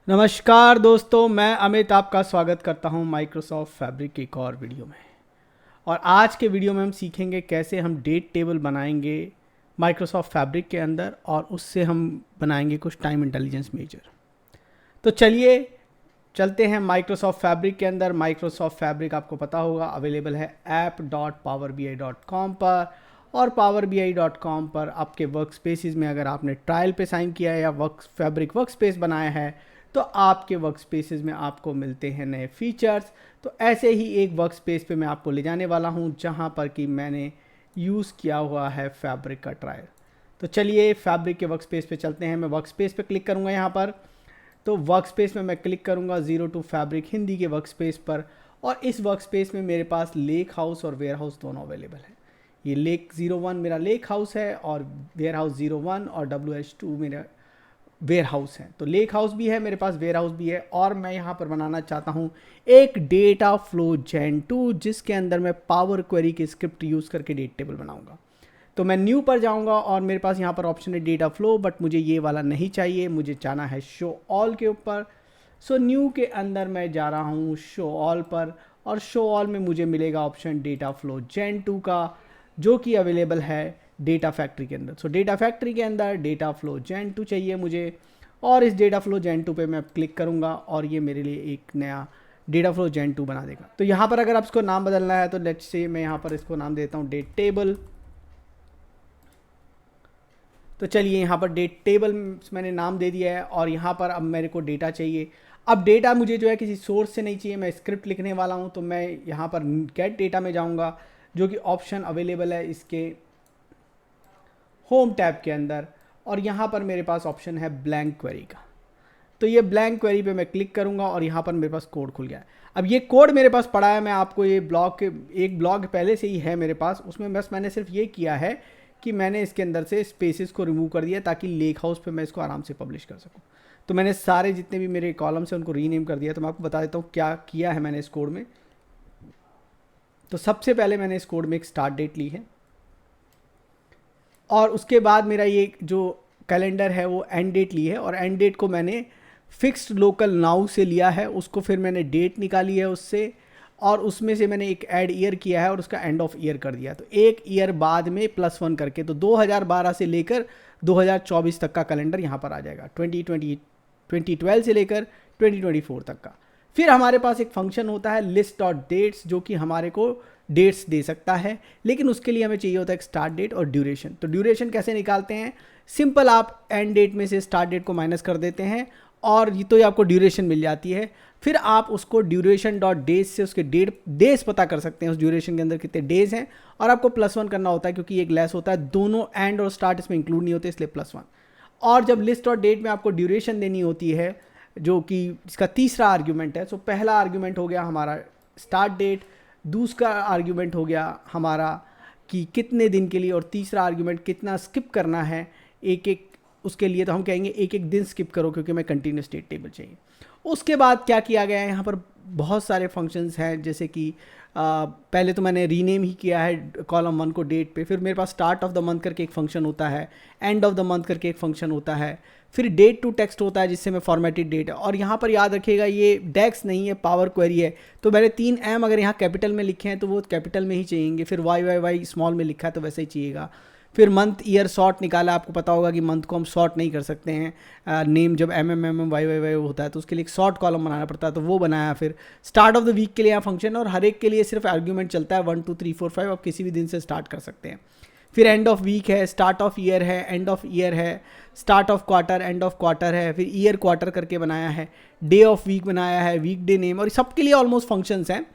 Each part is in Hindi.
नमस्कार दोस्तों, मैं अमित आपका स्वागत करता हूं माइक्रोसॉफ्ट फैब्रिक की एक और वीडियो में। और आज के वीडियो में हम सीखेंगे कैसे हम डेट टेबल बनाएंगे माइक्रोसॉफ्ट फैब्रिक के अंदर और उससे हम बनाएंगे कुछ टाइम इंटेलिजेंस मेजर। तो चलिए चलते हैं माइक्रोसॉफ्ट फैब्रिक के अंदर। माइक्रोसॉफ्ट फैब्रिक आपको पता होगा अवेलेबल है app.powerbi.com पर, और powerbi.com पर आपके वर्क स्पेसिस में अगर आपने ट्रायल पे साइन किया है या फैब्रिक वर्क स्पेस बनाया है तो आपके वर्क स्पेसिस में आपको मिलते हैं नए फीचर्स। तो ऐसे ही एक वर्क स्पेस पे मैं आपको ले जाने वाला हूं जहां पर कि मैंने यूज़ किया हुआ है फैब्रिक का ट्रायल। तो चलिए फैब्रिक के वर्क स्पेस पे चलते हैं। मैं वर्क स्पेस पे क्लिक करूंगा यहाँ पर। तो वर्क स्पेस में मैं क्लिक करूंगा 02 फैब्रिक हिंदी के वर्क स्पेस पर, और इस वर्क स्पेस में मेरे पास लेक हाउस और वेयर हाउस दोनों अवेलेबल है। ये लेक 01 मेरा लेक हाउस है और वेयर हाउस 01 और WH2 मेरा वेयर हाउस है। तो लेक हाउस भी है मेरे पास, वेयर हाउस भी है, और मैं यहाँ पर बनाना चाहता हूँ एक डेटा फ्लो जेन 2 जिसके अंदर मैं पावर क्वेरी की स्क्रिप्ट यूज़ करके डेट टेबल बनाऊंगा। तो मैं न्यू पर जाऊंगा और मेरे पास यहाँ पर ऑप्शन है डेटा फ्लो, बट मुझे ये वाला नहीं चाहिए, मुझे जाना है शो ऑल के ऊपर। सो न्यू के अंदर मैं जा रहा हूँ शो ऑल पर, और शो ऑल में मुझे मिलेगा ऑप्शन डेटा फ्लो जेन 2 का, जो कि अवेलेबल है डेटा फैक्ट्री के अंदर। सो डेटा फैक्ट्री के अंदर डेटा फ्लो जेन 2 चाहिए मुझे, और इस डेटा फ्लो जेन 2 पे मैं क्लिक करूँगा और ये मेरे लिए एक नया डेटा फ्लो जेन 2 बना देगा। तो यहाँ पर अगर आप इसको नाम बदलना है तो लेट्स से मैं यहाँ पर इसको नाम देता हूँ डेट टेबल। तो चलिए यहाँ पर डेट टेबल मैंने नाम दे दिया है, और यहाँ पर अब मेरे को डेटा चाहिए। अब डेटा मुझे जो है किसी सोर्स से नहीं चाहिए, मैं स्क्रिप्ट लिखने वाला हूँ। तो मैं यहाँ पर गेट डेटा में जाऊँगा, जो कि ऑप्शन अवेलेबल है इसके होम टैब के अंदर, और यहाँ पर मेरे पास ऑप्शन है ब्लैंक क्वेरी का। तो ये ब्लैंक क्वेरी पे मैं क्लिक करूँगा और यहाँ पर मेरे पास कोड खुल गया है। अब ये कोड मेरे पास पड़ा है, मैं आपको ये ब्लॉग के एक ब्लॉग पहले से ही है मेरे पास, उसमें बस मैंने सिर्फ ये किया है कि मैंने इसके अंदर से स्पेसेस को रिमूव कर दिया ताकि लेक हाउस पे मैं इसको आराम से पब्लिश कर सकूँ। तो मैंने सारे जितने भी मेरे कॉलम्स हैं उनको रीनेम कर दिया। तो मैं आपको बता देता हूँ क्या किया है मैंने इस कोड में। तो सबसे पहले मैंने इस कोड में एक स्टार्ट डेट ली है, और उसके बाद मेरा ये जो कैलेंडर है वो एंड डेट ली है, और एंड डेट को मैंने फिक्स्ड लोकल नाउ से लिया है, उसको फिर मैंने डेट निकाली है उससे, और उसमें से मैंने एक ऐड ईयर किया है और उसका एंड ऑफ ईयर कर दिया। तो एक ईयर बाद में +1 करके, तो 2012 से लेकर 2024 तक का कैलेंडर यहाँ पर आ जाएगा, 2012 से लेकर 2024 तक का। फिर हमारे पास एक फंक्शन होता है लिस्ट डॉट डेट्स, जो कि हमारे को डेट्स दे सकता है, लेकिन उसके लिए हमें चाहिए होता है एक स्टार्ट डेट और ड्यूरेशन। तो ड्यूरेशन कैसे निकालते हैं? सिंपल, आप एंड डेट में से स्टार्ट डेट को माइनस कर देते हैं और ये तो आपको ड्यूरेशन मिल जाती है। फिर आप उसको ड्यूरेशन डॉट डेज से उसके डेज पता कर सकते हैं, उस ड्यूरेशन के अंदर कितने डेज हैं, और आपको +1 करना होता है क्योंकि एक लेस होता है, दोनों एंड और स्टार्ट इसमें इंक्लूड नहीं होते, इसलिए +1। और जब लिस्ट और डेट में आपको ड्यूरेशन देनी होती है, जो कि इसका तीसरा आर्ग्यूमेंट है, सो पहला आर्ग्यूमेंट हो गया हमारा स्टार्ट डेट, दूसरा आर्ग्यूमेंट हो गया हमारा कि कितने दिन के लिए, और तीसरा आर्ग्यूमेंट कितना स्किप करना है एक एक उसके लिए। तो हम कहेंगे एक एक दिन स्किप करो क्योंकि मैं कंटिन्यूस डेट टेबल चाहिए। उसके बाद क्या किया गया है, यहाँ पर बहुत सारे फंक्शंस हैं, जैसे कि पहले तो मैंने रीनेम ही किया है कॉलम 1 को डेट पे। फिर मेरे पास स्टार्ट ऑफ द मंथ करके एक फंक्शन होता है, एंड ऑफ द मंथ करके एक फंक्शन होता है, फिर डेट टू टेक्स्ट होता है जिससे मैं फॉर्मेटेड डेट है। और यहाँ पर याद रखिएगा ये डेक्स नहीं है, पावर क्वेरी है। तो मैंने 3M अगर यहाँ कैपिटल में लिखे हैं तो वो कैपिटल में ही चाहिएंगे, फिर YYY स्मॉल में लिखा है तो वैसे ही चाहिएगा। फिर मंथ ईयर शॉर्ट निकाला, आपको पता होगा कि मंथ को हम शॉर्ट नहीं कर सकते हैं, नेम जब MMMMYYY होता है तो उसके लिए एक शॉर्ट कॉलम बनाना पड़ता है, तो वो बनाया। फिर स्टार्ट ऑफ द वीक के लिए यहाँ फंक्शन, और हर एक के लिए सिर्फ आर्ग्यूमेंट चलता है 1 2 3 4 5, आप किसी भी दिन से स्टार्ट कर सकते हैं। फिर एंड ऑफ वीक है, स्टार्ट ऑफ ईयर है, एंड ऑफ ईयर है, start of quarter, end of quarter है, फिर ईयर क्वार्टर करके बनाया है, डे ऑफ वीक बनाया है, वीक डे नेम, और सबके लिए ऑलमोस्ट फंक्शंस हैं।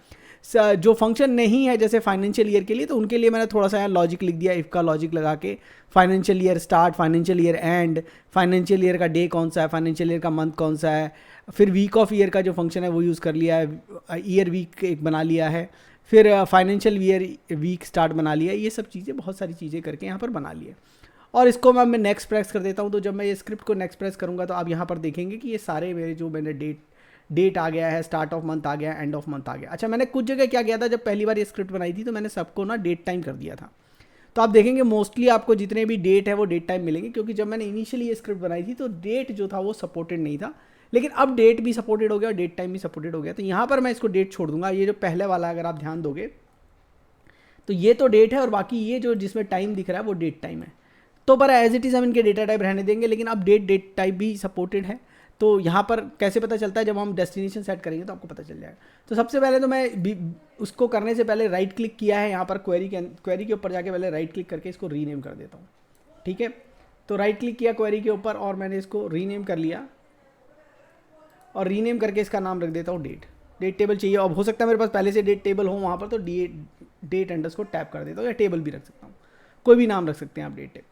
जो फंक्शन नहीं है जैसे फाइनेंशियल ईयर के लिए, तो उनके लिए मैंने थोड़ा सा यहाँ लॉजिक लिख दिया, इफ़ का लॉजिक लगा के, financial year start, financial year and, financial year का डे कौन सा है, फाइनेंशियल ईयर का मंथ कौन सा है, फिर वीक ऑफ ईयर का जो फंक्शन है वो यूज़ कर लिया है, ईयर वीक एक बना लिया है, फिर फाइनेंशियल ईयर वीक स्टार्ट बना लिया। ये सब चीज़ें, बहुत सारी चीज़ें करके यहाँ पर बना लिए, और इसको मैं नेक्स्ट प्रेस कर देता हूँ। तो जब मैं ये स्क्रिप्ट को नेक्स्ट प्रेस करूँगा तो आप यहाँ पर देखेंगे कि ये सारे मेरे जो मैंने डेट आ गया है, स्टार्ट ऑफ मंथ आ गया, एंड ऑफ मंथ आ गया। अच्छा, मैंने कुछ जगह क्या किया था, जब पहली बार ये स्क्रिप्ट बनाई थी तो मैंने सबको ना डेट टाइम कर दिया था। तो आप देखेंगे मोस्टली आपको जितने भी डेट है वो डेट टाइम मिलेंगे, क्योंकि जब मैंने इनिशियली ये स्क्रिप्ट बनाई थी तो डेट जो था वो सपोर्टेड नहीं था, लेकिन अब डेट भी सपोर्टेड हो गया और डेट टाइम भी सपोर्टेड हो गया। तो यहाँ पर मैं इसको डेट छोड़ दूंगा। ये जो पहले वाला अगर आप ध्यान दोगे तो ये तो डेट है और बाकी ये जो जिसमें टाइम दिख रहा है वो डेट टाइम है। तो पर एज इट इज़ हम इनके डेटा टाइप रहने देंगे, लेकिन अब डेट टाइप भी सपोर्टेड है। तो यहाँ पर कैसे पता चलता है, जब हम डेस्टिनेशन सेट करेंगे तो आपको पता चल जाएगा। तो सबसे पहले तो मैं उसको करने से पहले राइट क्लिक किया है यहाँ पर क्वेरी के ऊपर जाके पहले राइट क्लिक करके इसको रीनेम कर देता हूँ। ठीक है, तो राइट क्लिक किया क्वेरी के ऊपर और मैंने इसको रीनेम कर लिया और रीनेम करके इसका नाम रख देता हूँ डेट टेबल चाहिए। अब हो सकता है मेरे पास पहले से डेट टेबल हो वहाँ पर, तो डेट अंडरस्कोर टैप कर देता हूँ, या टेबल भी रख सकता हूँ, कोई भी नाम रख सकते हैं आप डेट टेबल।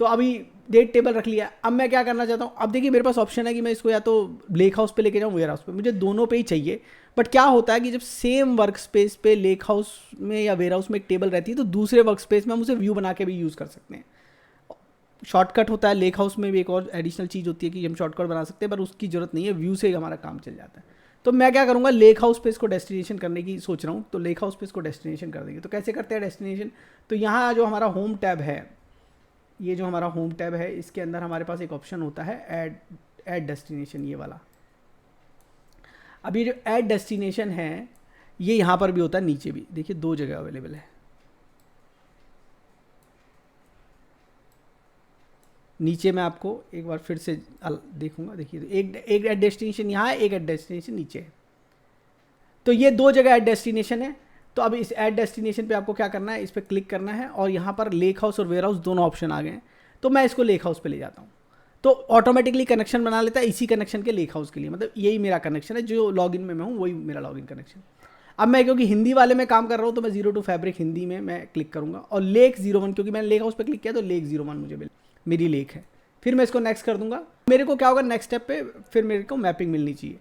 तो अभी डेट टेबल रख लिया। अब मैं क्या करना चाहता हूँ, अब देखिए मेरे पास ऑप्शन है कि मैं इसको या तो लेक हाउस पे लेके जाऊँ, वेयर हाउस पे, मुझे दोनों पे ही चाहिए। बट क्या होता है कि जब सेम वर्क स्पेस पे लेक हाउस में या वेयर हाउस में एक टेबल रहती है तो दूसरे वर्क स्पेस में हम उसे व्यू बना के भी यूज़ कर सकते हैं। शॉर्टकट होता है, लेक हाउस में भी एक और एडिशनल चीज़ होती है कि हम शॉर्टकट बना सकते हैं, पर उसकी ज़रूरत नहीं है, व्यू से ही हमारा काम चल जाता है। तो मैं क्या करूँगा, लेक हाउस पे इसको डेस्टिनेशन करने की सोच रहा हूँ। तो लेक हाउस पे इसको डेस्टिनेशन कर देंगे। तो कैसे करते हैं डेस्टिनेशन, तो यहाँ जो हमारा होम टैब है, ये जो हमारा होम टैब है, इसके अंदर हमारे पास एक ऑप्शन होता है ऐड डेस्टिनेशन, ये वाला। अब ये जो ऐड डेस्टिनेशन है ये यहाँ पर भी होता है, नीचे भी देखिए 2 जगह अवेलेबल है। नीचे मैं आपको एक बार फिर से देखूंगा, देखिए एक ऐड डेस्टिनेशन यहाँ है, एक ऐड डेस्टिनेशन नीचे है। तो ये 2 जगह ऐड डेस्टिनेशन है। तो अब इस ऐड डेस्टिनेशन पे आपको क्या करना है, इस पर क्लिक करना है और यहाँ पर लेक हाउस और वेयर हाउस दोनों ऑप्शन आ गए हैं। तो मैं इसको लेक हाउस पे ले जाता हूँ, तो ऑटोमेटिकली कनेक्शन बना लेता है इसी कनेक्शन के लेक हाउस के लिए। मतलब यही मेरा कनेक्शन है, जो लॉगिन में मैं हूँ वही मेरा लॉगिन कनेक्शन। अब मैं क्योंकि हिंदी वाले में काम कर रहा हूँ तो मैं 0 to Fabric हिंदी में मैं क्लिक करूँगा और लेक 01, क्योंकि मैंने लेक हाउस पे क्लिक किया तो लेक 01 मुझे मेरी लेक है। फिर मैं इसको नेक्स्ट कर दूंगा। मेरे को क्या होगा, नेक्स्ट स्टेप पे फिर मेरे को मैपिंग मिलनी चाहिए।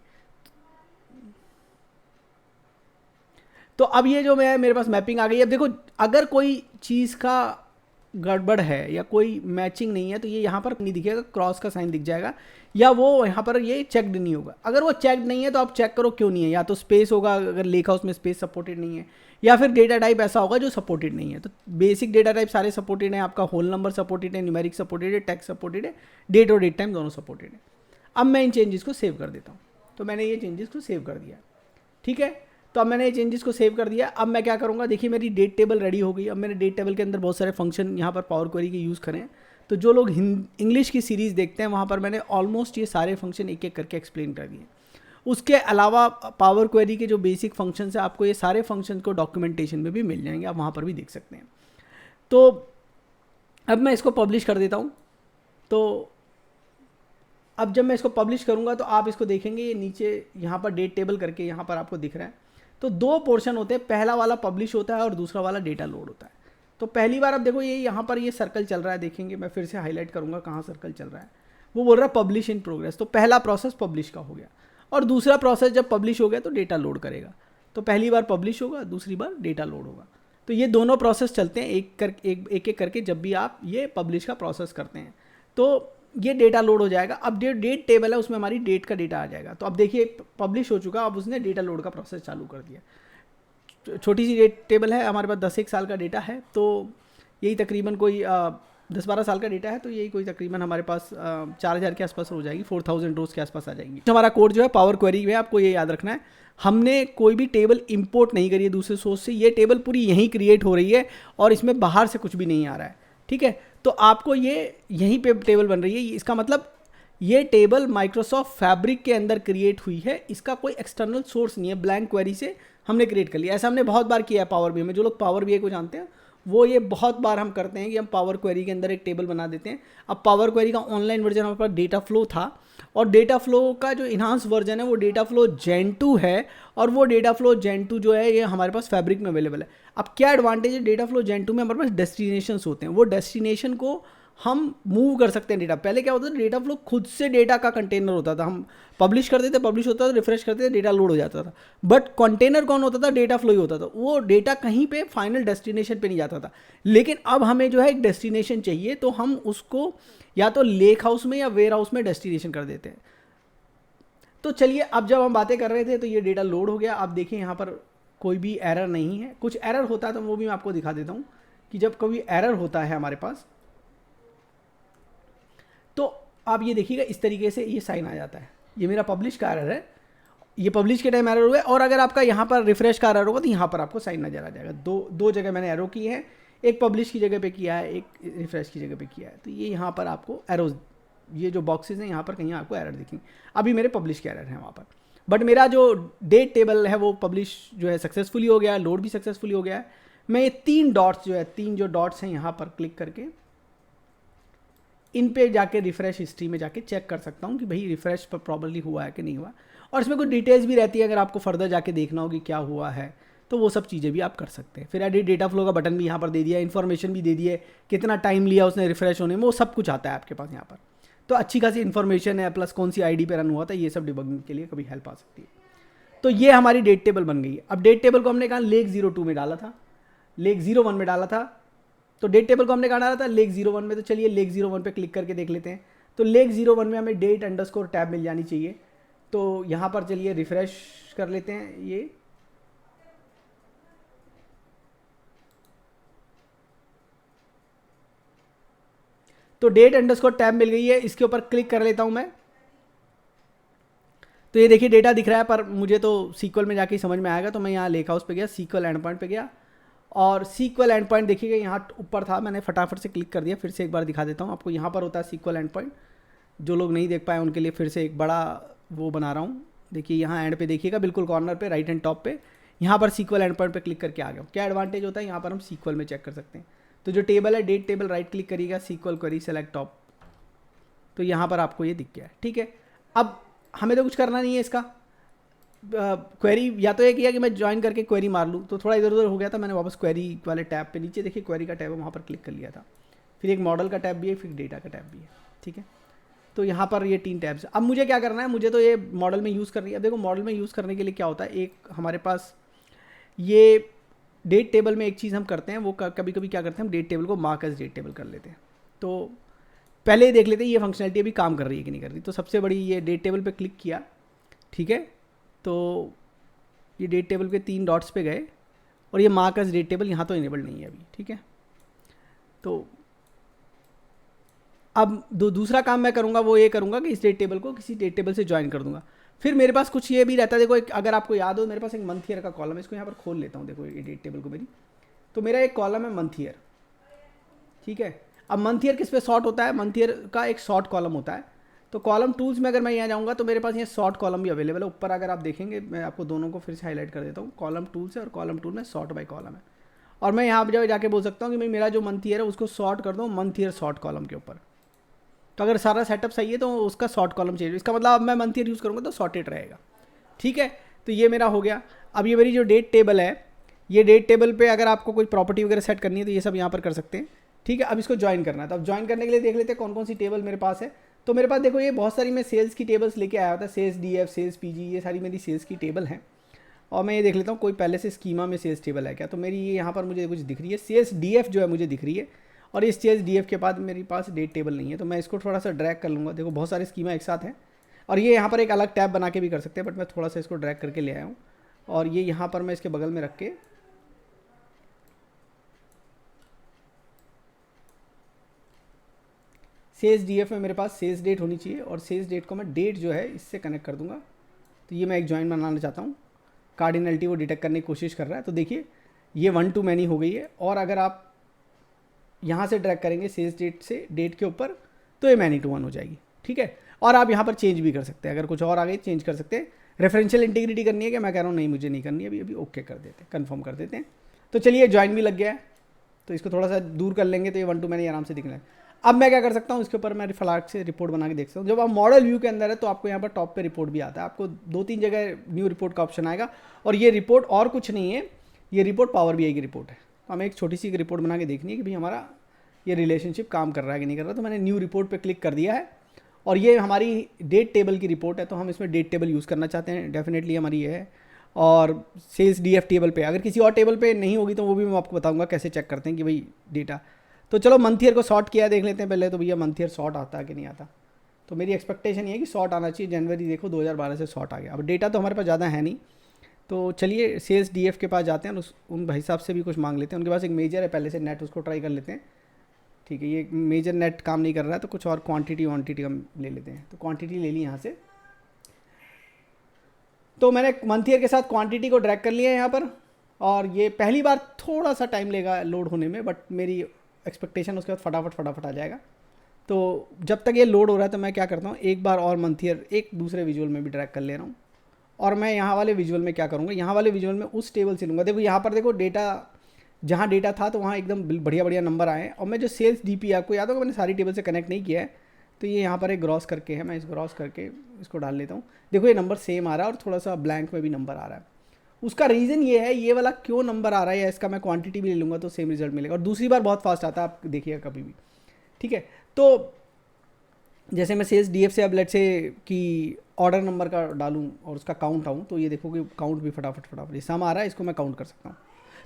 तो अब ये जो मेरे पास मैपिंग आ गई है। अब देखो अगर कोई चीज़ का गड़बड़ है या कोई मैचिंग नहीं है तो ये यहाँ पर नहीं दिखेगा, क्रॉस का साइन दिख जाएगा, या वो यहाँ पर ये चेक्ड नहीं होगा। अगर वो चेक्ड नहीं है तो आप चेक करो क्यों नहीं है, या तो स्पेस होगा, अगर लेक हाउस में स्पेस सपोर्टेड नहीं है, या फिर डेटा टाइप ऐसा होगा जो सपोर्टेड नहीं है। तो बेसिक डेटा टाइप सारे सपोर्टेड हैं, आपका होल नंबर सपोर्टेड है, न्यूमेरिक सपोर्टेड है, टेक्स्ट सपोर्टेड है, डेट और डेट टाइम दोनों सपोर्टेड है। अब मैं इन चेंजेस को सेव कर देता हूँ। तो मैंने ये चेंजेस को सेव कर दिया, ठीक है। तो अब मैंने ये चेंजेस को सेव कर दिया। अब मैं क्या करूँगा, देखिए मेरी डेट टेबल रेडी हो गई। अब मैंने डेट टेबल के अंदर बहुत सारे फंक्शन यहाँ पर पावर क्वेरी के यूज़ करें। तो जो लोग इंग्लिश की सीरीज़ देखते हैं वहाँ पर मैंने ऑलमोस्ट ये सारे फंक्शन एक एक करके एक्सप्लेन कर दिए। उसके अलावा पावर क्वेरी के जो बेसिक फंक्शन है, आपको ये सारे फंक्शन को डॉक्यूमेंटेशन में भी मिल जाएंगे, आप वहाँ पर भी देख सकते हैं। तो अब मैं इसको पब्लिश कर देता हूँ। तो अब जब मैं इसको पब्लिश करूँगा तो आप इसको देखेंगे, ये नीचे यहाँ पर डेट टेबल करके यहाँ पर आपको दिख रहा है। तो 2 पोर्शन होते हैं, पहला वाला पब्लिश होता है और दूसरा वाला डेटा लोड होता है। तो पहली बार अब देखो ये यहाँ पर ये सर्कल चल रहा है, देखेंगे मैं फिर से हाईलाइट करूँगा कहाँ सर्कल चल रहा है, वो बोल रहा है पब्लिश इन प्रोग्रेस। तो पहला प्रोसेस पब्लिश का हो गया और दूसरा प्रोसेस जब पब्लिश हो गया तो डेटा लोड करेगा। तो पहली बार पब्लिश होगा, दूसरी बार डेटा लोड होगा। तो ये दोनों प्रोसेस चलते हैं एक करके जब भी आप ये पब्लिश का प्रोसेस करते हैं। तो ये डेटा लोड हो जाएगा। अब डेट टेबल है उसमें हमारी डेट का डेटा आ जाएगा। तो अब देखिए पब्लिश हो चुका, अब उसने डेटा लोड का प्रोसेस चालू कर दिया। छोटी सी डेट टेबल है, हमारे पास 10-1 साल का डेटा है, तो यही तकरीबन कोई 10-12 साल का डेटा है, तो यही कोई तकरीबन हमारे पास 4000 के आसपास हो जाएगी, 4000 रोज के आसपास आ जाएंगी। हमारा कोड जो है पावर क्वेरी में, आपको ये याद रखना है, हमने कोई भी टेबल इंपोर्ट नहीं करी है दूसरे सोर्स से। ये टेबल पूरी यहीं क्रिएट हो रही है और इसमें बाहर से कुछ भी नहीं आ रहा है, ठीक है। तो आपको ये यहीं पे टेबल बन रही है, इसका मतलब ये टेबल माइक्रोसॉफ्ट फैब्रिक के अंदर क्रिएट हुई है, इसका कोई एक्सटर्नल सोर्स नहीं है, ब्लैंक क्वेरी से हमने क्रिएट कर लिया। ऐसा हमने बहुत बार किया है पावर बीआई में। जो लोग पावर बीआई को जानते हैं वो ये बहुत बार हम करते हैं कि हम पावर क्वेरी के अंदर एक टेबल बना देते हैं। अब पावर क्वेरी का ऑनलाइन वर्जन हमारे पास डेटा फ्लो था, और डेटा फ्लो का जो इन्हांस वर्जन है वो डेटा फ्लो जेन 2 है, और वो डेटा फ्लो जेन 2 जो है ये हमारे पास फैब्रिक में अवेलेबल है। अब क्या एडवांटेज है, डेटा फ्लो जेन 2 में हमारे पास डेस्टिनेशंस होते हैं, वो डेस्टिनेशन को हम मूव कर सकते हैं डेटा। पहले क्या होता था, डेटा फ्लो खुद से डेटा का कंटेनर होता था, हम पब्लिश करते थे, पब्लिश होता था, रिफ्रेश करते थे, डेटा लोड हो जाता था। बट कंटेनर कौन होता था, डेटा फ्लो ही होता था। वो डेटा कहीं पे फाइनल डेस्टिनेशन पे नहीं जाता था। लेकिन अब हमें जो है एक डेस्टिनेशन चाहिए, तो हम उसको या तो लेक हाउस में या वेयर हाउस में डेस्टिनेशन कर देते हैं। तो चलिए, अब जब हम बातें कर रहे थे तो ये डेटा लोड हो गया। आप देखिए यहाँ पर कोई भी एरर नहीं है। कुछ एरर होता है तो वो भी मैं आपको दिखा देता हूँ कि जब कभी एरर होता है हमारे पास तो आप ये देखिएगा इस तरीके से ये साइन आ जाता है, ये मेरा पब्लिश का एरर है, ये पब्लिश के टाइम एरर हुआ है। और अगर आपका यहाँ पर रिफ्रेश का एरर होगा तो यहाँ पर आपको साइन नज़र आ जाएगा। दो जगह मैंने एरो की है, एक पब्लिश की जगह पे किया है, एक रिफ्रेश की जगह पे किया है। तो ये यहाँ पर आपको एरोज, ये जो बॉक्सेस हैं यहाँ पर कहीं आपको एरर दिखेंगे। अभी मेरे पब्लिश के एरर हैं वहाँ पर, बट मेरा जो डेट टेबल है वो पब्लिश जो है सक्सेसफुली हो गया है, लोड भी सक्सेसफुली हो गया है। मैं ये 3 डॉट्स जो है, 3 जो डॉट्स हैं यहाँ पर क्लिक करके इन पे जाके रिफ्रेश हिस्ट्री में जाके चेक कर सकता हूँ कि भाई रिफ्रेश पर प्रॉपर्ली हुआ है कि नहीं हुआ। और इसमें कुछ डिटेल्स भी रहती है, अगर आपको फर्दर जाके देखना हो कि क्या हुआ है तो वो सब चीज़ें भी आप कर सकते हैं। फिर एडिट डेटा फ्लो का बटन भी यहाँ पर दे दिया है, इन्फॉर्मेशन भी दे दी है, कितना टाइम लिया उसने रिफ्रेश होने में, वो सब कुछ आता है आपके पास यहाँ पर। तो अच्छी खासी इन्फॉर्मेशन है, प्लस कौन सी आईडी पे रन हुआ था, ये सब डिबगिंग के लिए कभी हेल्प आ सकती है। तो ये हमारी डेट टेबल बन गई है। अब डेट टेबल को हमने कहा लेक 02 में डाला था, लेक 01 में डाला था, तो डेट टेबल को हमने कहा डाला था लेक 01 में। तो चलिए लेक 01 पे क्लिक करके देख लेते हैं। तो लेक 01 में हमें डेट अंडरस्कोर टैब मिल जानी चाहिए। तो यहाँ पर चलिए रिफ्रेश कर लेते हैं ये, तो डेट अंडरस्कोर टैब मिल गई है, इसके ऊपर क्लिक कर लेता हूँ मैं। तो ये देखिए डेटा दिख रहा है, पर मुझे तो सीक्वल में जाके समझ में आएगा। तो मैं यहाँ लेक हाउस पे गया, सीक्वल एंड पॉइंट पे गया, और सीक्वल एंड पॉइंट देखिएगा यहाँ ऊपर था, मैंने फटाफट से क्लिक कर दिया। फिर से एक बार दिखा देता हूँ आपको, यहाँ पर होता है सीक्वल एंड पॉइंट। जो लोग नहीं देख पाए उनके लिए फिर से एक बड़ा वो बना रहा हूँ। देखिए यहाँ एंड पे देखिएगा, बिल्कुल कॉर्नर पे राइट हैंड टॉप पे, यहाँ पर सीक्वल एंड पॉइंट पे क्लिक करके आ गया। क्या एडवांटेज होता है, यहाँ पर हम सीक्वल में चेक कर सकते हैं। तो जो टेबल है डेट टेबल, राइट क्लिक करिएगा, सीक्वल क्वेरी सेलेक्ट टॉप, तो यहाँ पर आपको ये दिख गया है। ठीक है, अब हमें तो कुछ करना नहीं है इसका। क्वेरी या तो ये किया कि मैं ज्वाइन करके क्वेरी मार लूँ, तो थोड़ा इधर उधर हो गया था। मैंने वापस क्वेरी वाले टैब पे, नीचे देखिए क्वेरी का टैब है, वहाँ पर क्लिक कर लिया था। फिर एक मॉडल का टैब भी है, फिर डेटा का टैब भी है। ठीक है, तो यहाँ पर ये 3 टैब्स। अब मुझे क्या करना है, मुझे तो ये मॉडल में यूज़ करनी है। अब देखो मॉडल में यूज़ करने के लिए क्या होता है, एक हमारे पास ये डेट टेबल में एक चीज़ हम करते हैं, वो कभी कभी क्या करते हैं, हम डेट टेबल को मार्क एज डेट टेबल कर लेते हैं। तो पहले ही देख लेते हैं ये फंक्शनलिटी अभी काम कर रही है कि नहीं कर रही। तो सबसे बड़ी ये डेट टेबल पे क्लिक किया, ठीक है, तो ये डेट टेबल के 3 डॉट्स पे गए, और ये मार्क एज डेट टेबल यहाँ तो इनेबल नहीं है अभी। ठीक है, तो अब दूसरा काम मैं करूँगा वो ये करूँगा कि इस डेट टेबल को किसी डेट टेबल से ज्वाइन कर दूँगा। फिर मेरे पास कुछ ये भी रहता है, देखो एक, अगर आपको याद हो, मेरे पास एक मंथ ईयर का कॉलम है, इसको यहाँ पर खोल लेता हूँ। देखो ये डेट टेबल को मेरी, तो मेरा एक कॉलम है मंथ ईयर। ठीक है, अब मंथ ईयर किस पे सॉर्ट होता है, मंथ ईयर का एक शॉर्ट कॉलम होता है। तो कॉलम टूल्स में अगर मैं यहाँ जाऊँगा तो मेरे पास ये शॉर्ट कॉलम भी अवेलेबल है। ऊपर अगर आप देखेंगे, मैं आपको दोनों को फिर से हाईलाइट कर देता हूँ। कॉलम टूल्स है, और कॉलम टूल में सॉर्ट बाय कॉलम है। और मैं यहाँ पर जाके बोल सकता हूँ कि भाई मेरा जो मंथ ईयर है उसको सॉर्ट कर दो मंथ ईयर शॉर्ट कॉलम के ऊपर। तो अगर सारा सेटअप सही है तो उसका शॉर्ट कॉलम चाहिए, इसका मतलब अब मैं मंथ ईयर यूज़ करूँगा तो सॉर्टेड रहेगा। ठीक है, तो ये मेरा हो गया। अब ये मेरी जो डेट टेबल है, ये डेट टेबल पे अगर आपको कोई प्रॉपर्टी वगैरह सेट करनी है तो ये सब यहाँ पर कर सकते हैं। ठीक है, अब इसको ज्वाइन करना है, तो अब ज्वाइन करने के लिए देख लेते हैं कौन कौन सी टेबल मेरे पास है। तो मेरे पास देखो ये बहुत सारी मैं सेल्स की टेबल्स लेके आया था, सेल्स डीएफ, सेल्स पीजी, ये सारी मेरी सेल्स की टेबल हैं। और मैं ये देख लेता हूँ कोई पहले से स्कीमा में सेल्स टेबल है क्या। तो मेरी ये यहाँ पर मुझे कुछ दिख रही है, सेल्स डीएफ जो है मुझे दिख रही है, और इस सेल्स डीएफ के बाद मेरे पास डेट टेबल नहीं है। तो मैं इसको थोड़ा सा ड्रैग कर लूँगा। देखो बहुत सारे स्कीमा एक साथ हैं, और ये यहाँ पर एक अलग टैब बना के भी कर सकते हैं, बट मैं थोड़ा सा इसको ड्रैग करके ले आया हूँ। और ये यहाँ पर मैं इसके बगल में रख के सेल्स डीएफ में मेरे पास सेल्स डेट होनी चाहिए, और सेल्स डेट को मैं डेट जो है इससे कनेक्ट कर दूंगा। तो ये मैं एक जॉइन बनाना चाहता हूँ, कार्डिनलिटी वो डिटेक्ट करने की कोशिश कर रहा है। तो देखिए ये 1 to many हो गई है। और अगर आप यहाँ से ड्रैग करेंगे सेल्स डेट से डेट के ऊपर, तो ये मैनी टू 1 हो जाएगी। ठीक है, और आप यहाँ पर चेंज भी कर सकते हैं, अगर कुछ और आगे चेंज कर सकते हैं। रेफरेंशियल इंटीग्रिटी करनी है क्या, मैं कह रहा हूँ नहीं मुझे नहीं करनी है अभी ओके कर देते हैं, कन्फर्म कर देते हैं। तो चलिए ज्वाइन भी लग गया है, तो इसको थोड़ा सा दूर कर लेंगे तो ये 1 to many आराम से दिखना है। अब मैं क्या कर सकता हूँ, इसके ऊपर मैं फलाट से रिपोर्ट बना के देख सकता हूँ। जब आप मॉडल व्यू के अंदर है तो आपको यहाँ पर टॉप पे रिपोर्ट भी आता है, आपको 2-3 जगह न्यू रिपोर्ट का ऑप्शन आएगा। और ये रिपोर्ट और कुछ नहीं है, ये रिपोर्ट पावर बीआई की रिपोर्ट है। हमें एक छोटी सी रिपोर्ट बना के देखनी है कि भाई हमारा ये रिलेशनशिप काम कर रहा है कि नहीं कर रहा। तो मैंने न्यू रिपोर्ट पे क्लिक कर दिया है, और ये हमारी डेट टेबल की रिपोर्ट है। तो हम इसमें डेट टेबल यूज़ करना चाहते हैं, डेफिनेटली हमारी ये है। और सेल्स डीएफ टेबल पे, अगर किसी और टेबल पे नहीं होगी तो वो भी मैं आपको बताऊंगा कैसे चेक करते हैं कि भाई डेटा। तो चलो मंथ ईयर को सॉर्ट किया देख लेते हैं पहले। तो भैया मंथ ईयर सॉर्ट आता है कि नहीं आता। तो मेरी एक्सपेक्टेशन ये है कि सॉर्ट आना चाहिए। जनवरी देखो 2012 से सॉर्ट आ गया। अब डेटा तो हमारे पास ज़्यादा है नहीं, तो चलिए सेल्स डीएफ के पास जाते हैं, उन भाई साहब से भी कुछ मांग लेते हैं। उनके पास एक मेजर है पहले से नेट, उसको ट्राई कर लेते हैं। ठीक है, ये मेजर नेट काम नहीं कर रहा है, तो कुछ और क्वांटिटी हम ले लेते हैं। तो क्वांटिटी ले ली यहाँ से, तो मैंने मंथ ईयर के साथ क्वांटिटी को ड्रैग कर लिया है यहाँ पर, और ये पहली बार थोड़ा सा टाइम लेगा लोड होने में, बट मेरी एक्सपेक्टेशन उसके बाद फटाफट आ जाएगा। तो जब तक ये लोड हो रहा है तो मैं क्या करता हूँ, एक बार और मंथ ईयर एक दूसरे विजुअल में भी ड्रैग कर ले रहा हूँ। और मैं यहाँ वाले विजुअल में क्या करूँगा, यहाँ वाले विजुअल में उस टेबल से लूँगा। देखो यहाँ पर देखो डेटा, जहाँ डेटा था तो वहाँ एकदम बढ़िया बढ़िया नंबर आए हैं। और मैं जो सेल्स डीपी, आपको याद होगा मैंने सारी टेबल से कनेक्ट नहीं किया है, तो ये यहाँ पर एक ग्रॉस करके है, मैं इस ग्रॉस करके इसको डाल लेता हूँ। देखो ये नंबर सेम आ रहा है और थोड़ा सा ब्लैंक में भी नंबर आ रहा है। उसका रीज़न ये है, ये वाला क्यों नंबर आ रहा है, इसका मैं क्वांटिटी भी ले लूँगा तो सेम रिजल्ट मिलेगा। और दूसरी बार बहुत फास्ट आता है, आप देखिएगा कभी भी, ठीक है। तो जैसे मैं सेल्स डीएफ से अब लेट से कि ऑर्डर नंबर का डालूँ और उसका काउंट आऊँ, तो ये देखो कि काउंट भी फटाफट ये सम आ रहा है, इसको मैं काउंट कर सकता हूँ।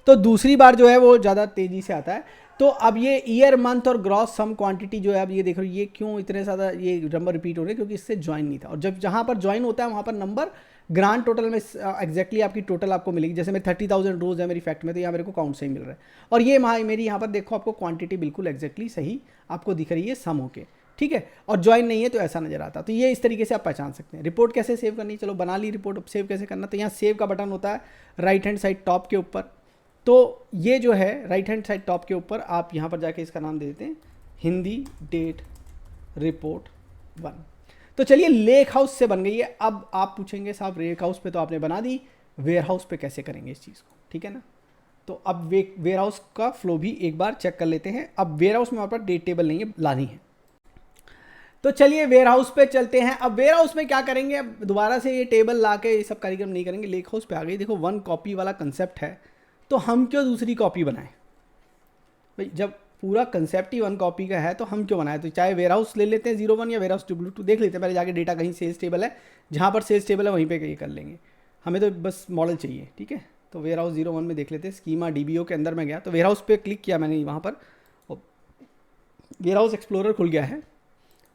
तो दूसरी बार जो है वो ज़्यादा तेज़ी से आता है। तो अब ये ईयर मंथ और ग्रॉस सम क्वांटिटी जो है, अब ये देख रहे हो ये क्यों इतने ज़्यादा ये नंबर रिपीट हो रहे हैं, क्योंकि इससे ज्वाइन नहीं था। और जब जहाँ पर ज्वाइन होता है वहाँ पर नंबर ग्रांड टोटल में एग्जैक्टली आपकी टोटल आपको मिलेगी। जैसे मेरे 30,000 रोज है मेरी फैक्ट में, तो यहाँ मेरे को काउंट सही मिल रहा है। और ये मेरी यहाँ पर देखो आपको क्वांटिटी बिल्कुल एग्जैक्टली सही आपको दिख रही है सम होके, ठीक है। और ज्वाइन नहीं है तो ऐसा नजर आता। तो ये इस तरीके से आप पहचान सकते हैं। रिपोर्ट कैसे सेव करनी, चलो बना ली रिपोर्ट, अब सेव कैसे करना, तो यहाँ सेव का बटन होता है राइट हैंड साइड टॉप के ऊपर। तो ये जो है राइट हैंड साइड टॉप के ऊपर आप यहाँ पर जाके इसका नाम दे देते हैं हिंदी डेट रिपोर्ट 1। तो चलिए लेक हाउस से बन गई है। अब आप पूछेंगे साहब लेक हाउस पे तो आपने बना दी, वेयर हाउस पे कैसे करेंगे इस चीज़ को, ठीक है ना। तो अब वेयर हाउस का फ्लो भी एक बार चेक कर लेते हैं। अब वेयर हाउस में हमारे पास डेट टेबल नहीं है, लानी है। तो चलिए वेयर हाउस पे चलते हैं। अब वेयर हाउस में क्या करेंगे, अब दोबारा से ये टेबल ला के ये सब कार्यक्रम नहीं करेंगे। लेक हाउस पे आ गई, देखो 1 कॉपी वाला कंसेप्ट है, तो हम क्यों दूसरी कॉपी बनाएं भाई। जब पूरा कंसेप्ट ही 1 कॉपी का है तो हम क्यों बनाए। तो चाहे वेयर हाउस ले लेते हैं 01 या वेयर हाउस W2 देख लेते हैं पहले जाके, डेटा कहीं सेल्स टेबल है, जहाँ पर सेल्स टेबल है वहीं पे ये कर लेंगे। हमें तो बस मॉडल चाहिए, ठीक है। तो वेयर हाउस 01 में देख लेते हैं। स्कीमा DBO के अंदर में गया, तो वेयर हाउस पे क्लिक किया मैंने वहाँ पर, वेयर हाउस एक्सप्लोरर खुल गया है,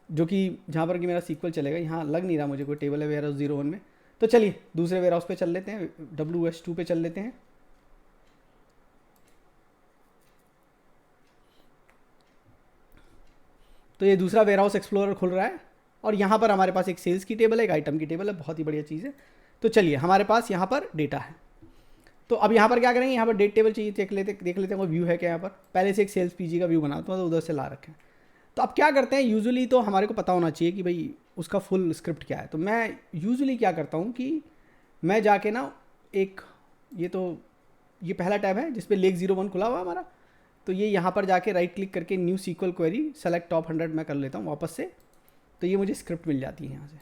जो कि जहाँ पर कि मेरा सीक्वल चलेगा। यहाँ लग नहीं रहा मुझे कोई टेबल है वेयर हाउस 01 में। तो चलिए दूसरे वेयर हाउस पे चल लेते हैं, WS2 पे चल लेते हैं। तो ये दूसरा वेयर हाउस एक्सप्लोरर खुल रहा है, और यहाँ पर हमारे पास एक सेल्स की टेबल है, एक आइटम की टेबल है, बहुत ही बढ़िया चीज़ है। तो चलिए हमारे पास यहाँ पर डेटा है। तो अब यहाँ पर क्या करेंगे, यहाँ पर डेट टेबल चाहिए, देख लेते हैं वो व्यू है क्या। यहाँ पर पहले से एक सेल्स PG का व्यू बनाता हूँ, तो उधर से ला रखे हैं। तो अब क्या करते हैं, यूजुअली तो हमारे को पता होना चाहिए कि भाई उसका फुल स्क्रिप्ट क्या है। तो मैं यूजुअली क्या करता हूँ कि मैं जाके ना एक, ये पहला टैब है जिसपे लेक 01 खुला हुआ हमारा। तो ये यहाँ पर जाके राइट क्लिक करके new SQL query select top 100 मैं कर लेता हूँ वापस से। तो ये मुझे स्क्रिप्ट मिल जाती है यहाँ से,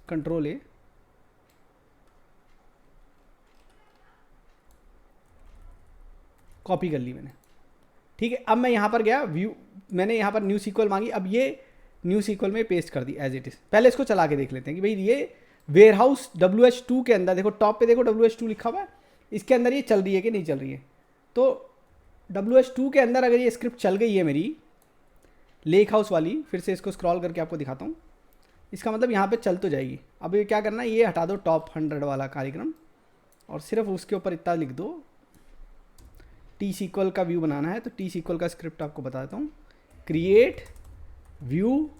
Ctrl+A, कॉपी कर ली मैंने, ठीक है। अब मैं यहाँ पर गया व्यू, मैंने यहाँ पर न्यू सीक्वल मांगी, अब ये न्यू सीक्वल में पेस्ट कर दी एज इट इज़। पहले इसको चला के देख लेते हैं कि भाई ये वेयर हाउस WH2 के अंदर, देखो टॉप पे देखो WH2 लिखा हुआ है, इसके अंदर ये चल रही है कि नहीं चल रही है। तो WH2 के अंदर अगर ये स्क्रिप्ट चल गई है मेरी लेक हाउस वाली, फिर से इसको स्क्रॉल करके आपको दिखाता हूँ, इसका मतलब यहाँ पे चल तो जाएगी। अब ये क्या करना है, ये हटा दो टॉप 100 वाला कार्यक्रम, और सिर्फ उसके ऊपर इतना लिख दो टी सीक्वल का व्यू बनाना है। तो टी सीक्वल का स्क्रिप्ट आपको बताता हूँ, create view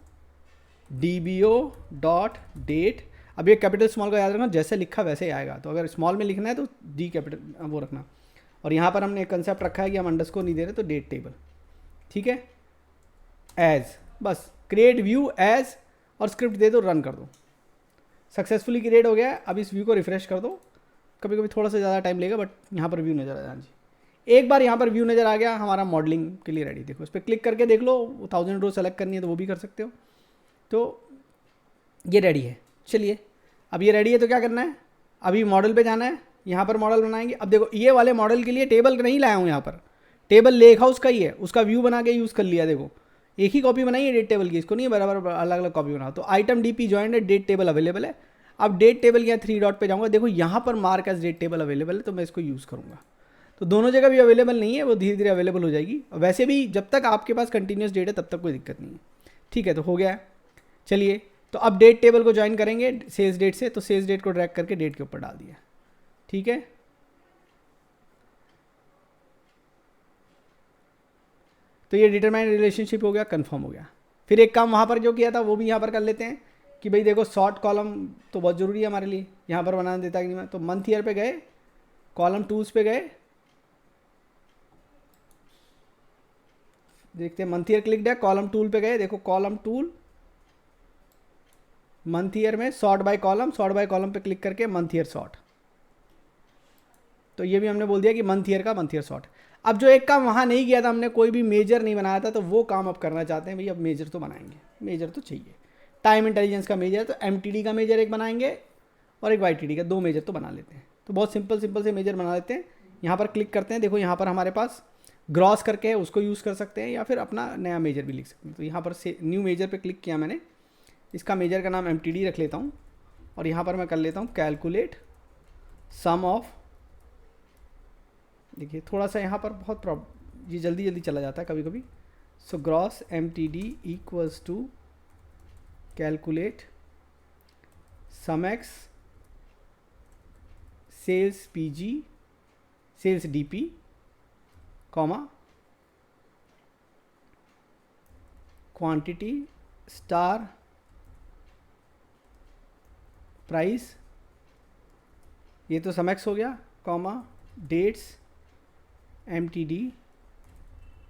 DBO dot date. अब ये कैपिटल स्मॉल का याद रखना, जैसे लिखा वैसे ही आएगा। तो अगर स्मॉल में लिखना है तो D कैपिटल वो रखना। और यहाँ पर हमने कंसेप्ट रखा है कि हम अंडरस्कोर नहीं दे रहे, तो डेट टेबल, ठीक है। एज, बस क्रिएट व्यू एज, और स्क्रिप्ट दे दो, रन कर दो। सक्सेसफुली क्रिएट हो गया। अब इस व्यू को रिफ्रेश कर दो, कभी कभी थोड़ा सा ज़्यादा टाइम लेगा, बट यहाँ पर व्यू नज़र आ जाए। जी, एक बार यहाँ पर व्यू नज़र आ गया, हमारा मॉडलिंग के लिए रेडी। देखो इस पर क्लिक करके देख लो, 1000 रो सेलेक्ट करनी है तो वो भी कर सकते हो। तो ये रेडी है। चलिए अब ये रेडी है तो क्या करना है, अभी मॉडल पे जाना है, यहाँ पर मॉडल बनाएंगे। अब देखो ये वाले मॉडल के लिए टेबल नहीं लाया हूँ, यहाँ पर टेबल लेक हाउस का ही है, उसका व्यू बना के यूज़ कर लिया। देखो एक ही कॉपी बनाई है डेट टेबल की, इसको नहीं बराबर अलग अलग कॉपी बनाओ। तो आइटम DP जॉइंट है, डेट टेबल अवेलेबल है। अब डेट टेबल यहाँ 3 डॉट पे जाऊँगा, देखो यहाँ पर mark as date table available है, तो मैं इसको यूज़ करूँगा। तो दोनों जगह भी अवेलेबल नहीं है, वो धीरे धीरे अवेलेबल हो जाएगी। वैसे भी जब तक आपके पास कंटिन्यूस डेट है तब तक कोई दिक्कत नहीं है, ठीक है। तो हो गया है। चलिए तो अब डेट टेबल को ज्वाइन करेंगे सेल्स डेट से, तो सेल्स डेट को ड्रैग करके डेट के ऊपर डाल दिया, ठीक है। तो ये डिटरमाइन रिलेशनशिप हो गया, कंफर्म हो गया। फिर एक काम वहाँ पर जो किया था वो भी यहाँ पर कर लेते हैं, कि भाई देखो शॉर्ट कॉलम तो बहुत ज़रूरी है हमारे लिए, यहाँ पर बनाना देता है कि नहीं। तो मंथ ईयर पे गए, कॉलम टूल्स पे गए, देखते हैं मंथ ईयर क्लिक है, कॉलम टूल पे गए, देखो कॉलम टूल मंथ ईयर में सॉर्ट बाय कॉलम पे क्लिक करके मंथ ईयर सॉर्ट। तो ये भी हमने बोल दिया कि मंथ ईयर का मंथ ईयर सॉर्ट। अब जो एक काम वहाँ नहीं किया था हमने, कोई भी मेजर नहीं बनाया था, तो वो काम अब करना चाहते हैं भाई, अब मेजर तो बनाएंगे, मेजर तो चाहिए। टाइम इंटेलिजेंस का मेजर, तो एमटीडी का मेजर एक बनाएंगे और एक वाईटीडी का, 2 मेजर तो बना लेते हैं। तो बहुत सिंपल से मेजर बना लेते हैं। यहाँ पर क्लिक करते हैं, देखो यहाँ पर हमारे पास ग्रॉस करके है, उसको यूज़ कर सकते हैं या फिर अपना नया मेजर भी लिख सकते हैं। तो यहाँ पर से न्यू मेजर पे क्लिक किया मैंने, इसका मेजर का नाम एमटीडी रख लेता हूँ और यहाँ पर मैं कर लेता हूँ कैलकुलेट सम ऑफ। देखिए थोड़ा सा यहाँ पर बहुत ये जल्दी चला जाता है कभी कभी। So gross MTD equals to calculate sum X sales PG sales DP comma quantity star price, ये तो सम एक्स हो गया, comma dates MTD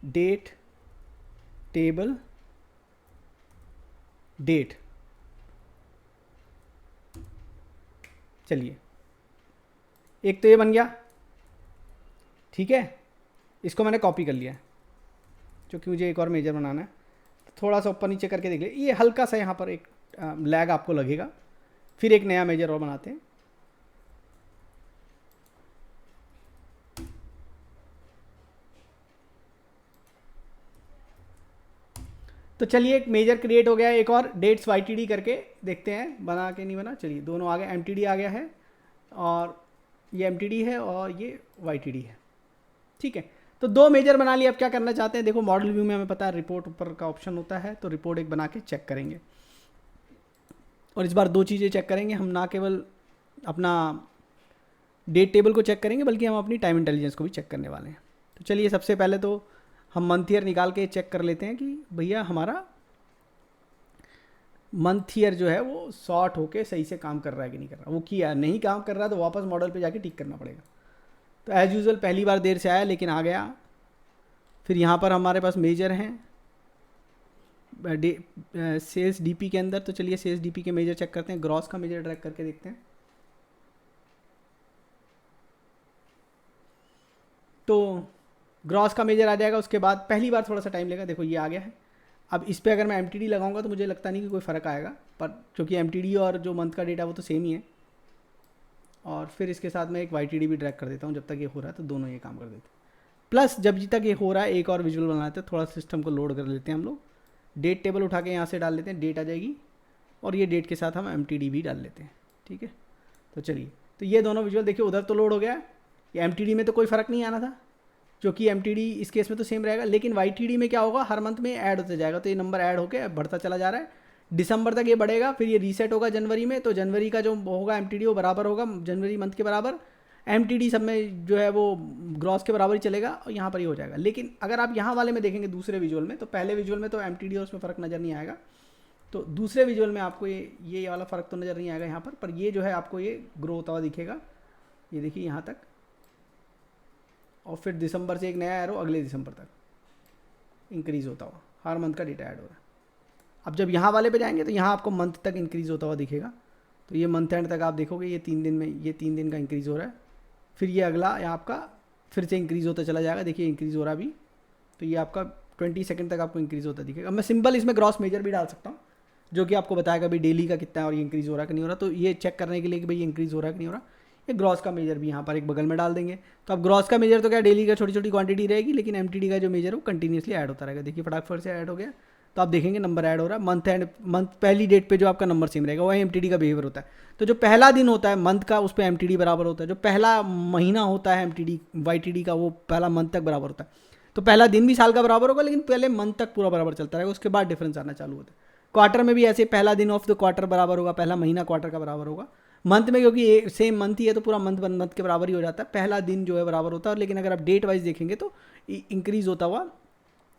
date table date. चलिए एक तो ये बन गया, ठीक है। इसको मैंने कॉपी कर लिया है क्योंकि मुझे एक और मेजर बनाना है। थोड़ा सा ऊपर नीचे करके देख ले, ये हल्का सा यहाँ पर एक लैग आपको लगेगा। फिर एक नया मेजर और बनाते हैं। तो चलिए एक मेजर क्रिएट हो गया है, एक और डेट्स वाईटीडी करके देखते हैं बना के नहीं बना। चलिए दोनों आ गए, एमटीडी आ गया है और ये एमटीडी है और ये वाईटीडी है, ठीक है। तो 2 मेजर बना लिए। अब क्या करना चाहते हैं, देखो मॉडल व्यू में हमें पता है रिपोर्ट ऊपर का ऑप्शन होता है, तो रिपोर्ट एक बना के चेक करेंगे। और इस बार 2 चीज़ें चेक करेंगे हम, ना केवल अपना डेट टेबल को चेक करेंगे बल्कि हम अपनी टाइम इंटेलिजेंस को भी चेक करने वाले हैं। तो चलिए सबसे पहले तो हम मंथ ईयर निकाल के चेक कर लेते हैं कि भैया हमारा मंथ ईयर जो है वो सॉर्ट होके सही से काम कर रहा है कि नहीं कर रहा। वो किया नहीं काम कर रहा तो वापस मॉडल पे जाके ठीक करना पड़ेगा। तो एज़ यूज़ुअल पहली बार देर से आया लेकिन आ गया। फिर यहाँ पर हमारे पास मेजर हैं सेल्स डीपी के अंदर। तो चलिए सेल्स डीपी के मेजर चेक करते हैं, ग्रॉस का मेजर ड्रैग करके देखते हैं। तो ग्रॉस का मेजर आ जाएगा। उसके बाद पहली बार थोड़ा सा टाइम लेगा, देखो ये आ गया है। अब इस पर अगर मैं एमटीडी लगाऊंगा तो मुझे लगता नहीं कि कोई फ़र्क आएगा, पर क्योंकि एमटीडी और जो मंथ का डेटा वो तो सेम ही है। और फिर इसके साथ मैं एक वाईटीडी भी ड्रैग कर देता हूँ जब तक ये हो रहा है, तो दोनों ये काम कर देते हैं। प्लस जब तक ये हो रहा है एक और विजुअल बनाते हैं, थोड़ा सिस्टम को लोड कर लेते हैं हम लोग। डेट टेबल उठा के यहाँ से डाल लेते हैं, डेट आ जाएगी और ये डेट के साथ हम एमटीडी भी डाल लेते हैं, ठीक है। तो चलिए, तो ये दोनों विजुअल देखिए उधर तो लोड हो गया, ये एमटीडी में तो कोई फ़र्क नहीं आना था क्योंकि एमटीडी इस केस में तो सेम रहेगा, लेकिन वाईटीडी में क्या होगा, हर मंथ में ऐड होता जाएगा। तो ये नंबर ऐड होकर बढ़ता चला जा रहा है, दिसंबर तक ये बढ़ेगा, फिर ये रीसेट होगा जनवरी में। तो जनवरी का जो होगा एमटीडी वो बराबर होगा जनवरी मंथ के बराबर, एमटीडी सब में जो है वो ग्रॉस के बराबर ही चलेगा और यहाँ पर ही हो जाएगा। लेकिन अगर आप यहाँ वाले में देखेंगे दूसरे विजुअल में, तो पहले विजुअल में तो एमटीडी और उसमें फ़र्क नज़र नहीं आएगा, तो दूसरे विजुअल में आपको ये वाला फ़र्क तो नज़र नहीं आएगा यहाँ पर ये जो है आपको ये ग्रो होता हुआ दिखेगा। ये देखिए यहाँ तक, और फिर दिसंबर से एक नया एरो अगले दिसंबर तक इंक्रीज़ होता हुआ, हर मंथ का डेटा ऐड हो रहा है। अब जब यहाँ वाले पे जाएंगे तो यहाँ आपको मंथ तक इंक्रीज़ होता हुआ दिखेगा। तो ये मंथ एंड तक आप देखोगे ये 3 दिन में, ये 3 दिन का इंक्रीज़ हो रहा है। फिर ये अगला ये आपका फिर से इंक्रीज़ होता चला जाएगा, देखिए इंक्रीज़ हो रहा है अभी। तो ये आपका 20 सेकंड तक आपको इंक्रीज़ होता दिखेगा। मैं सिंपल इसमें ग्रॉस मेजर भी डाल सकता हूँ जो कि आपको बताएगा भाई डेली का कितना है और ये इंक्रीज़ हो रहा है कि नहीं हो रहा। तो ये चेक करने के लिए कि भाई ये इंक्रीज़ हो रहा है कि नहीं हो रहा, ये ग्रॉस का मेजर भी यहाँ पर एक बगल में डाल देंगे। तो अब ग्रॉस का मेजर तो क्या डेली का छोटी छोटी क्वांटिटी रहेगी, लेकिन एमटीडी का जो मेजर है वो कंटिन्यूसली ऐड होता रहेगा। देखिए फटाफट से ऐड हो गया, तो आप देखेंगे नंबर ऐड हो रहा है। मंथ एंड मंथ पहली डेट पे जो आपका नंबर सेम रहेगा, वही एमटीडी का बिहेवियर होता है। तो जो पहला दिन होता है मंथ का उस पर एमटीडी बराबर होता है, जो पहला महीना होता है एमटीडी वाईटीडी का वो पहला मंथ तक बराबर होता है। तो पहला दिन भी साल का बराबर होगा, लेकिन पहले मंथ तक पूरा बराबर चलता रहेगा, उसके बाद डिफरेंस आना चालू होता है। क्वार्टर में भी ऐसे पहला दिन ऑफ द क्वार्टर बराबर होगा, पहला महीना क्वार्टर का बराबर होगा। मंथ में क्योंकि सेम मंथ ही है तो पूरा मंथ के बराबर ही हो जाता है, पहला दिन जो है बराबर होता है। लेकिन अगर आप डेट वाइज देखेंगे तो इंक्रीज़ होता हुआ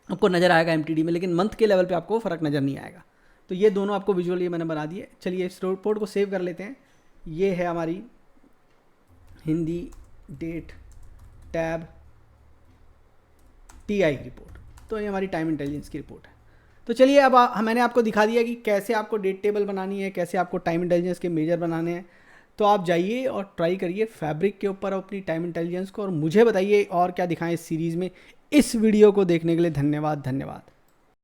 आपको नज़र आएगा एमटीडी में, लेकिन मंथ के लेवल पे आपको फ़र्क नज़र नहीं आएगा। तो ये दोनों आपको विजुअल ये मैंने बना दिए। चलिए इस रिपोर्ट को सेव कर लेते हैं। ये है हमारी Hindi date tab TI report. तो ये हमारी टाइम इंटेलिजेंस की रिपोर्ट है। तो चलिए अब मैंने आपको दिखा दिया कि कैसे आपको डेट टेबल बनानी है, कैसे आपको टाइम इंटेलिजेंस के मेजर बनाने हैं। तो आप जाइए और ट्राई करिए फैब्रिक के ऊपर अपनी टाइम इंटेलिजेंस को, और मुझे बताइए और क्या दिखाएं इस सीरीज़ में। इस वीडियो को देखने के लिए धन्यवाद।